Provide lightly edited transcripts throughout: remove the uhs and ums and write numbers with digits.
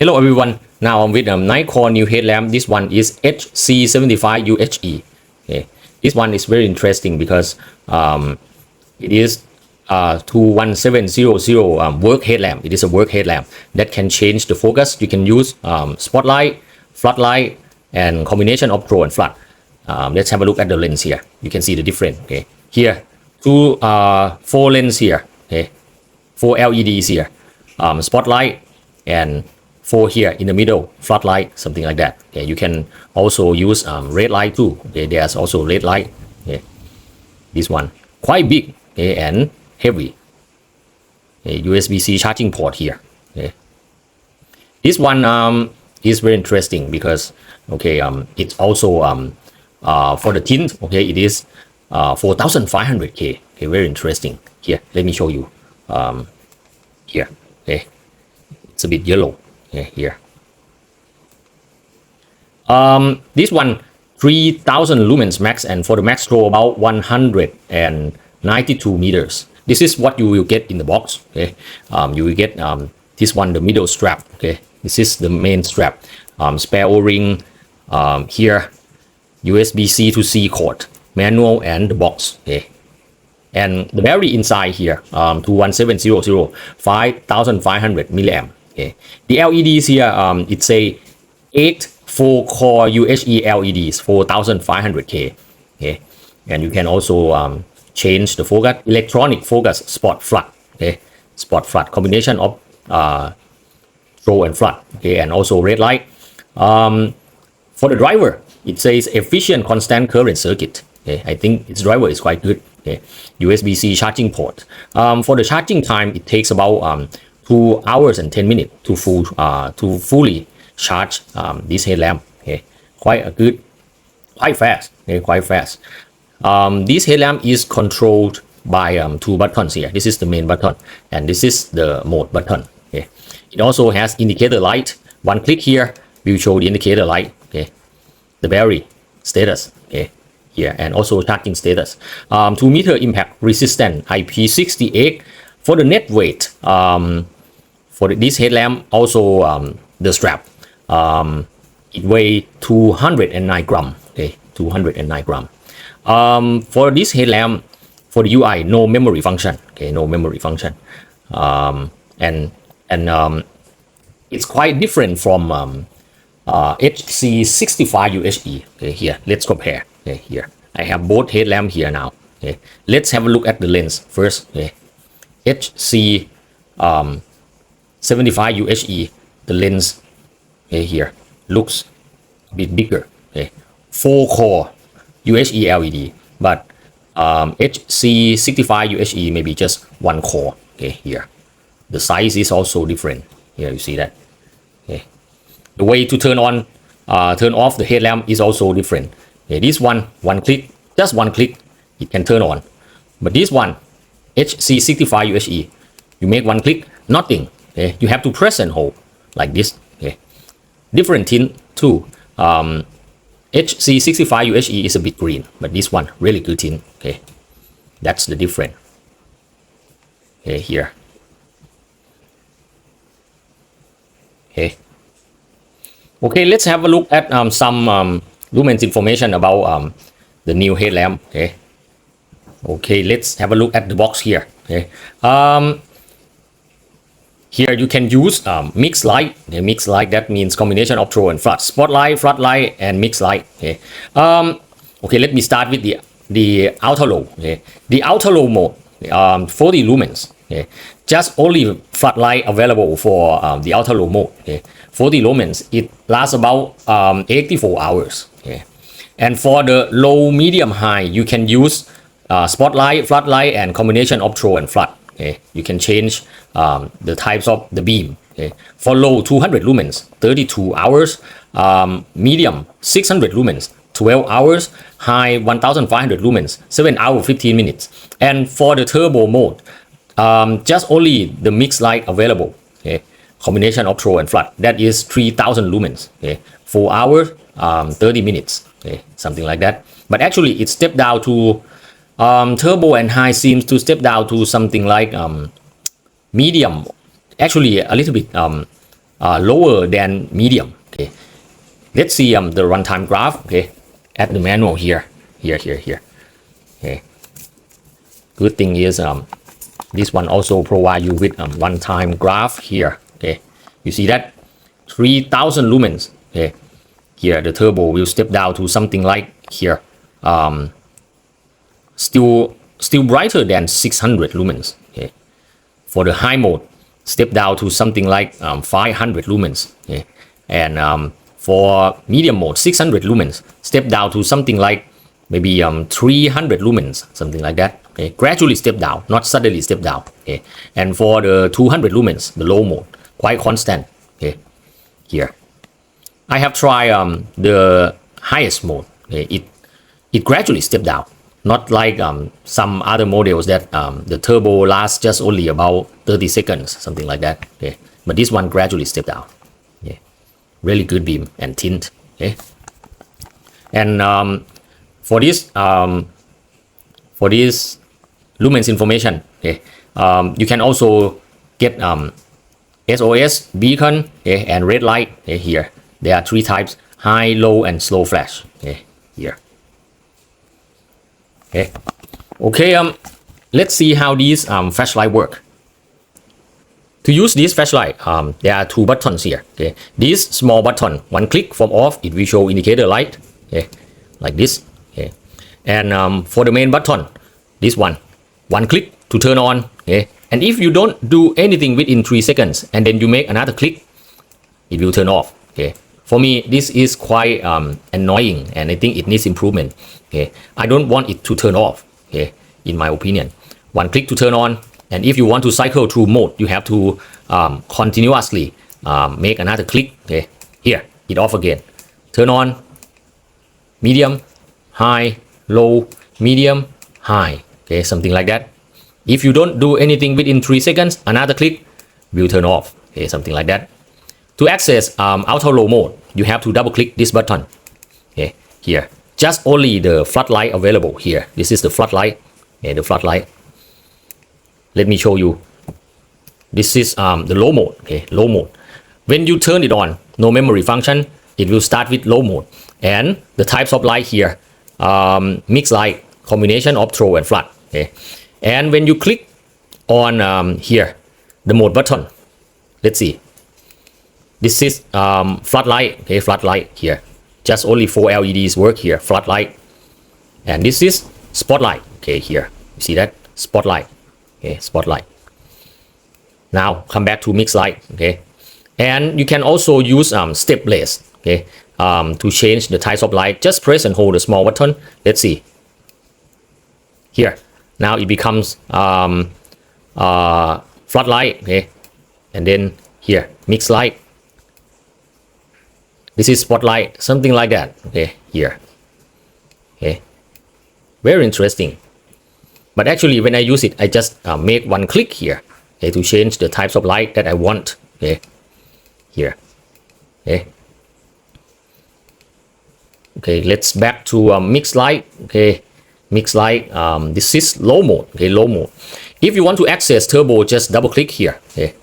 Hello everyone, now I'm with Nitecore new headlamp. This one is HC75 UHE. Okay. This one is very interesting because it is 21700 work headlamp. It is a work headlamp that can change the focus. You can use spotlight, floodlight, and combination of throw and flood. Let's have a look at the lens here. You can see the difference. Okay, here four lens here. Okay, 4 LEDs here, spotlight, and 4 here in the middle, floodlight, something like that. Okay, you can also use red light too. Okay, there's also red light. Okay, this one quite big, okay, and heavy. Okay, USB-C charging port here. Okay, this one is very interesting because it's also for the tint. Okay, it is 4500K. Okay, very interesting. Here, let me show you. Here, okay, it's a bit yellow. Okay, here. This one 3000 lumens max, and for the max throw about 192 meters. This is what you will get in the box. Okay, you will get this one, the middle strap. Okay, this is the main strap. Spare O-ring. Here, USB-C to C cord, manual, and the box. Okay, and the battery inside here, 21700, 5500 milliamp. Okay, the LEDs here, it's a 8 4-core UHE LEDs, 4500K. Okay, and you can also change the focus, electronic focus, spot flood. Okay, spot flood, combination of throw and flood. Okay, and also red light. For the driver, it says efficient constant current circuit. Okay, I think its driver is quite good. Okay, USB-C charging port. For the charging time, it takes about 2 hours and 10 minutes to fully charge this headlamp. Okay, quite fast. Okay, quite fast. This headlamp is controlled by 2 buttons here. This is the main button, and this is the mode button. Okay, it also has indicator light. One click here will show the indicator light. Okay, the battery status. Okay, here, and also charging status. 2 meter impact resistant IP68. For the net weight, for this headlamp, also the strap, it weighs 209 gram. Okay, 209 gram. For this headlamp, for the UI, no memory function. Okay, no memory function. And it's quite different from HC65 UHE. Okay, here, let's compare. Okay, here I have both headlamp here now. Okay, let's have a look at the lens first. Okay, HC75 UHE, the lens, okay, here looks a bit bigger. Okay, 4-core UHE LED, but HC65 UHE maybe just 1 core. Okay, here the size is also different. Here you see that. Okay, the way to turn on, turn off the headlamp is also different. Okay, this one click, just one click, it can turn on. But this one, HC65 UHE, you make one click, nothing. Okay, you have to press and hold like this. Okay, different tint too. HC65 UHE is a bit green, but this one really good tint. Okay, that's the difference. Okay, here. Okay. Okay, let's have a look at some Lumens information about the new headlamp. Okay. Okay, let's have a look at the box here. Okay. Here you can use mixed light. Okay, mixed light, that means combination of throw and flood, spotlight, floodlight, and mixed light. Okay. Okay, let me start with the outer low. Okay, the outer low mode, 40 lumens. Okay, just only floodlight available for the outer low mode. Okay, 40 lumens. It lasts about 84 hours. Okay, and for the low, medium, high, you can use spotlight, floodlight, and combination of throw and flood. Okay, you can change the types of the beam. Okay, for low, 200 lumens, 32 hours. Medium, 600 lumens, 12 hours. High, 1500 lumens, 7 hours 15 minutes. And for the turbo mode, just only the mixed light available. Okay, combination of throw and flood, that is 3000 lumens. Okay, 4 hours 30 minutes. Okay, something like that. But actually it stepped down to turbo and high seems to step down to something like medium, actually a little bit lower than medium. Okay, let's see the runtime graph. Okay, at the manual here. Okay, good thing is this one also provide you with runtime graph here. Okay, you see that 3000 lumens. Okay, here the turbo will step down to something like here, still brighter than 600 lumens. Okay, for the high mode, step down to something like 500 lumens. Okay, and for medium mode, 600 lumens, step down to something like maybe 300 lumens, something like that. Okay, gradually step down, not suddenly step down. Okay, and for the 200 lumens, the low mode, quite constant. Okay, here I have tried the highest mode. Okay, it gradually step down, not like some other models that the turbo lasts just only about 30 seconds, something like that. Okay, but this one gradually step down. Okay, really good beam and tint. Okay, and for this Lumens information, okay, you can also get SOS beacon, okay, and red light. Okay, here there are 3 types: high, low, and slow flash. Okay, here. Okay, let's see how these flashlight work. To use this flashlight, there are 2 buttons here. Okay, this small button, one click from off, it will show indicator light. Okay, like this. Okay, and for the main button, this one click to turn on. Okay, and if you don't do anything within 3 seconds, and then you make another click, it will turn off. Okay, for me, this is quite annoying, and I think it needs improvement. Okay, I don't want it to turn off. Okay, in my opinion, one click to turn on, and if you want to cycle through mode, you have to continuously make another click. Okay, here it off again, turn on, medium, high, low, medium, high. Okay, something like that. If you don't do anything within 3 seconds, another click will turn off. Okay, something like that. To access auto low mode, you have to double click this button. Okay, here, just only the floodlight available here. This is the floodlight. Okay, the floodlight. Let me show you. This is the low mode. Okay, low mode. When you turn it on, no memory function, it will start with low mode. And the types of light here, mixed light, combination of throw and flood. Okay, and when you click on here, the mode button, let's see. This is floodlight. Okay, floodlight here. Just only 4 LEDs work here. Floodlight, and this is spotlight. Okay, here you see that spotlight. Okay, spotlight. Now come back to mixed light. Okay, and you can also use step list. Okay, to change the types of light. Just press and hold the small button. Let's see. Here, now it becomes floodlight. Okay, and then here mixed light. This is spotlight, something like that. Okay, here. Okay, very interesting. But actually, when I use it, I just make one click here. Okay, to change the types of light that I want. Okay, here. Okay. Okay, let's back to mixed light. Okay, mixed light. This is low mode. Okay, low mode. If you want to access turbo, just double click here. Okay,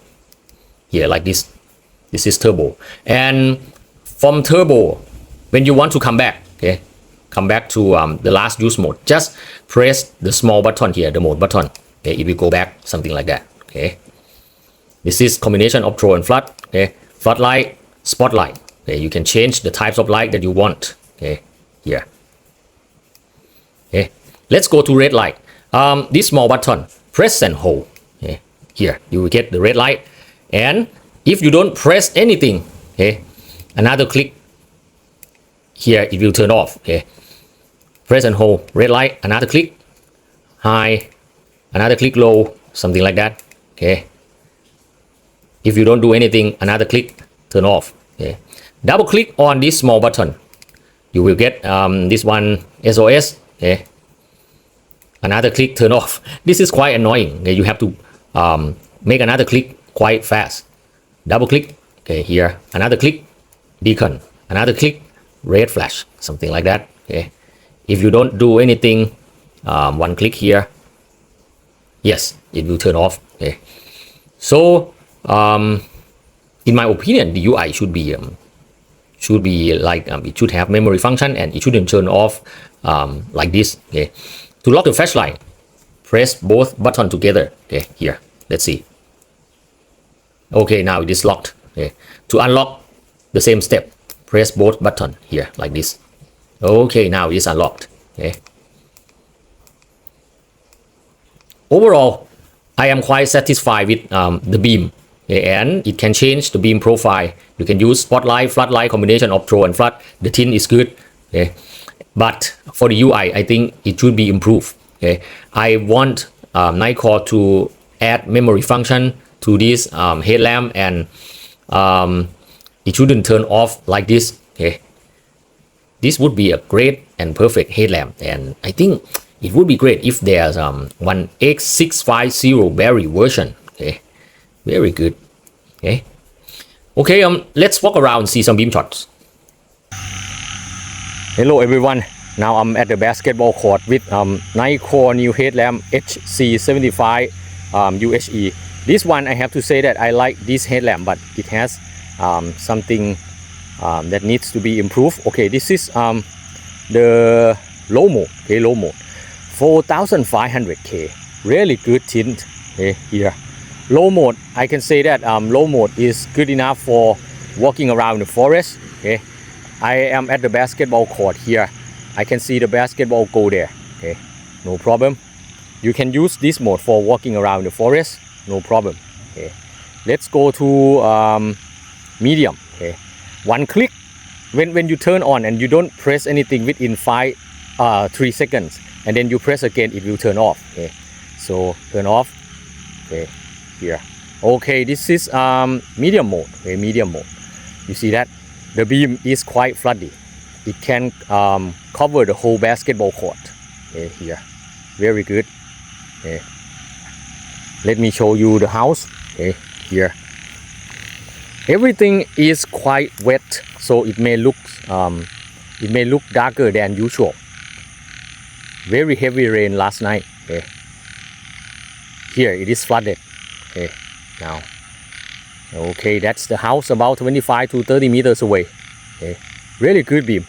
here like this. This is turbo. And from turbo, when you want to come back, okay, come back to the last use mode, just press the small button here, the mode button. Okay, it will go back, something like that. Okay, this is combination of throw and flood. Okay, floodlight, spotlight. Okay, you can change the types of light that you want. Okay, here. Okay, let's go to red light. This small button, press and hold. Okay, here you will get the red light, and if you don't press anything, okay, another click here, it will turn off. Okay, press and hold, red light, another click, high, another click, low, something like that. Okay, if you don't do anything, another click, turn off. Okay, double click on this small button, you will get this one, SOS. Okay, another click, turn off. This is quite annoying. Okay, you have to make another click quite fast. Double click. Okay, here another click, beacon, another click, red flash, something like that. Okay, if you don't do anything, one click here, yes, it will turn off. Okay, so in my opinion, the UI should be like it should have memory function, and it shouldn't turn off like this. Okay, to lock the flashlight, press both buttons together. Okay, here, let's see. Okay, now it is locked. Okay, to unlock, the same step, press both buttons here like this. Okay, now it is unlocked. Okay. Overall, I am quite satisfied with the beam. Okay, and it can change the beam profile. You can use spotlight, floodlight, combination of throw and flood. The tint is good. Okay. But for the UI, I think it should be improved. Okay. I want Nitecore to add memory function to this headlamp, and it shouldn't turn off like this. Okay. This would be a great and perfect headlamp, and I think it would be great if there's one HC65 berry version. Okay, very good. Okay, let's walk around, see some beam shots. Hello everyone. Now I'm at the basketball court with Nitecore new headlamp HC75 UHE. This one, I have to say that I like this headlamp, but it has something that needs to be improved. Okay, this is the low mode. Okay, low mode, 4500K, really good tint. Okay, here, low mode, I can say that low mode is good enough for walking around the forest. Okay, I am at the basketball court here. I can see the basketball go there. Okay, no problem. You can use this mode for walking around the forest, no problem. Okay, let's go to medium. Okay, one click, when you turn on and you don't press anything within 3 seconds, and then you press again, it will turn off. Okay, so turn off. Okay, here. Okay, this is medium mode. Okay, medium mode. You see that the beam is quite floody. It can cover the whole basketball court. Okay, here, very good. Okay, let me show you the house. Okay, here, everything is quite wet, so it may look darker than usual. Very heavy rain last night. Okay, here it is flooded. Okay, now, okay, that's the house about 25 to 30 meters away. Okay, really good beam.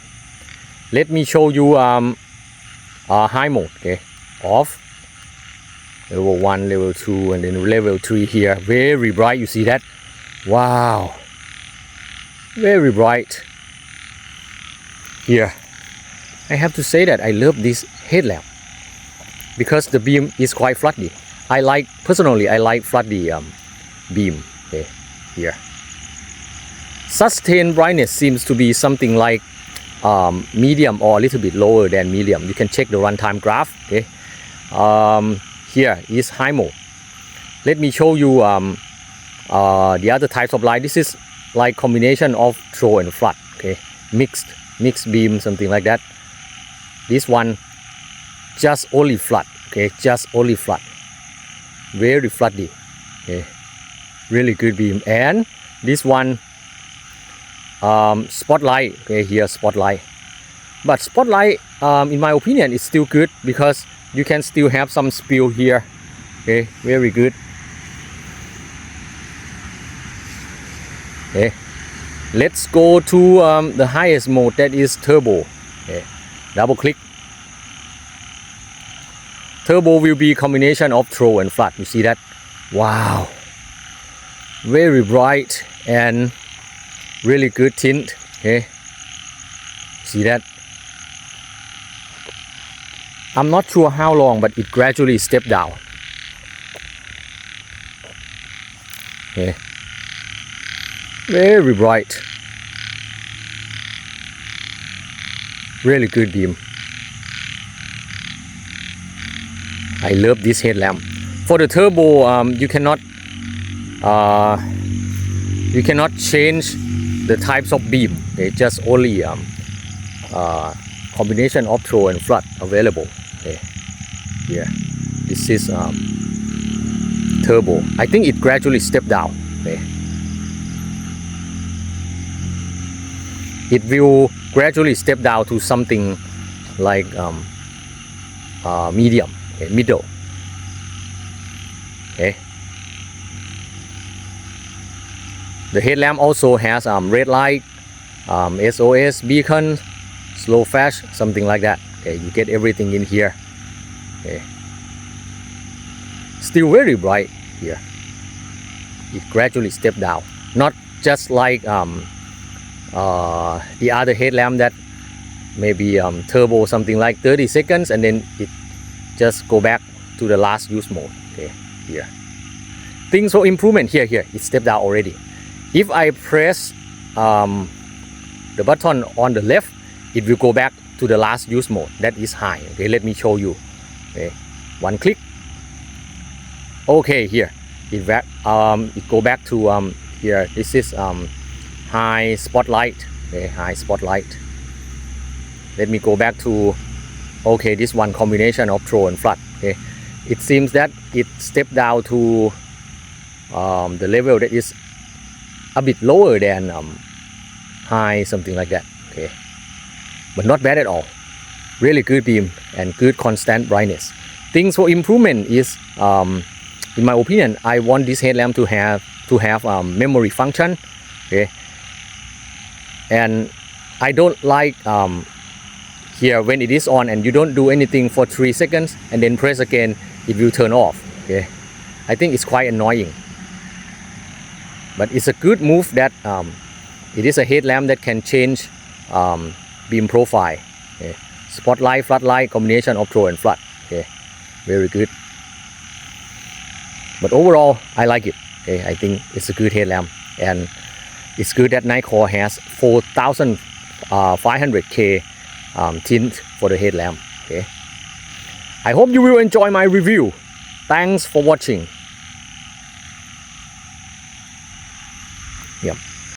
Let me show you high mode. Okay, off, level 1, level 2, and then level 3 here. Very bright, you see that? Wow, very bright. Here, I have to say that I love this headlamp because the beam is quite floody. Personally, I like floody beam. Okay, here, sustained brightness seems to be something like medium or a little bit lower than medium. You can check the runtime graph. Okay, here is high mode. Let me show you the other types of light. This is like combination of throw and flood. Okay, mixed beam, something like that. This one just only flood. Okay, just only flood, very floody. Okay, really good beam. And this one spotlight. Okay, here spotlight, but spotlight in my opinion is still good because you can still have some spill here. Okay, very good. Okay, let's go to the highest mode, that is turbo. Okay, double click. Turbo will be combination of throw and flood. You see that? Wow, very bright and really good tint. Okay, see that? I'm not sure how long, but it gradually stepped down. Okay, very bright, really good beam. I love this headlamp. For the turbo, you cannot change the types of beam. They just only combination of throw and flood available. Okay, here, this is turbo. I think it gradually stepped down. Okay, it will gradually step down to something like medium. Okay, middle. Okay, The headlamp also has red light, SOS beacon, slow flash, something like that. Okay, you get everything in here. Okay. Still very bright here. It gradually step down, not just like the other headlamp that maybe turbo something like 30 seconds and then it just go back to the last use mode. Okay, here things for improvement. Here it stepped down already. If I press the button on the left, it will go back to the last use mode, that is high. Okay, let me show you. Okay, one click. Okay, here it go back to here. This is high spotlight. Okay, high spotlight. Let me go back to, okay, this one combination of throw and flood. Okay, it seems that it stepped down to the level that is a bit lower than high, something like that. Okay, but not bad at all. Really good beam and good constant brightness. Things for improvement is, in my opinion, I want this headlamp to have memory function. Okay, and I don't like here when it is on and you don't do anything for 3 seconds and then press again, it will turn off. Okay, I think it's quite annoying. But it's a good move that it is a headlamp that can change beam profile. Okay. Spotlight, floodlight, combination of throw and flood. Okay, very good. But overall, I like it. Okay, I think it's a good headlamp, and it's good that Nitecore has 4500K tint for the headlamp. Okay, I hope you will enjoy my review. Thanks for watching. Yep.